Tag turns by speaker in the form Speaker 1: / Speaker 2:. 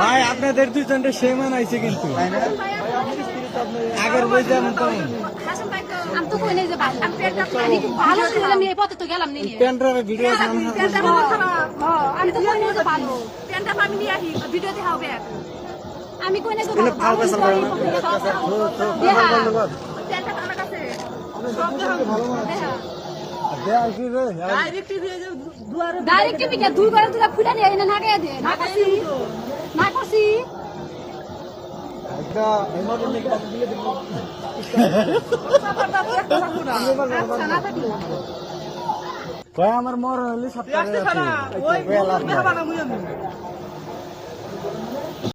Speaker 1: ভাই আপনাদের দুইজনটা সেমান আইছে কিন্তু আগের বই যেমন তেমন
Speaker 2: আমি তো কই নাই যে আমি ভালো ছিল আমি এই পথে তো গেলাম নি
Speaker 1: প্যান্টরা ভিডিও আছে
Speaker 2: আমি তো কই নাই যে ভালো প্যান্টটা আমি নিয়ে আসি ভিডিও দেখাও ব্যাগ আমি কই নাই যে ভালো প্যান্টটা আমার কাছে ডাইরেক্ট টিভি দুই করে তুই ফুটা নিয়ে এনে নাগে দে না করছি না করছি
Speaker 1: আমার মর হলে সপ্তাহে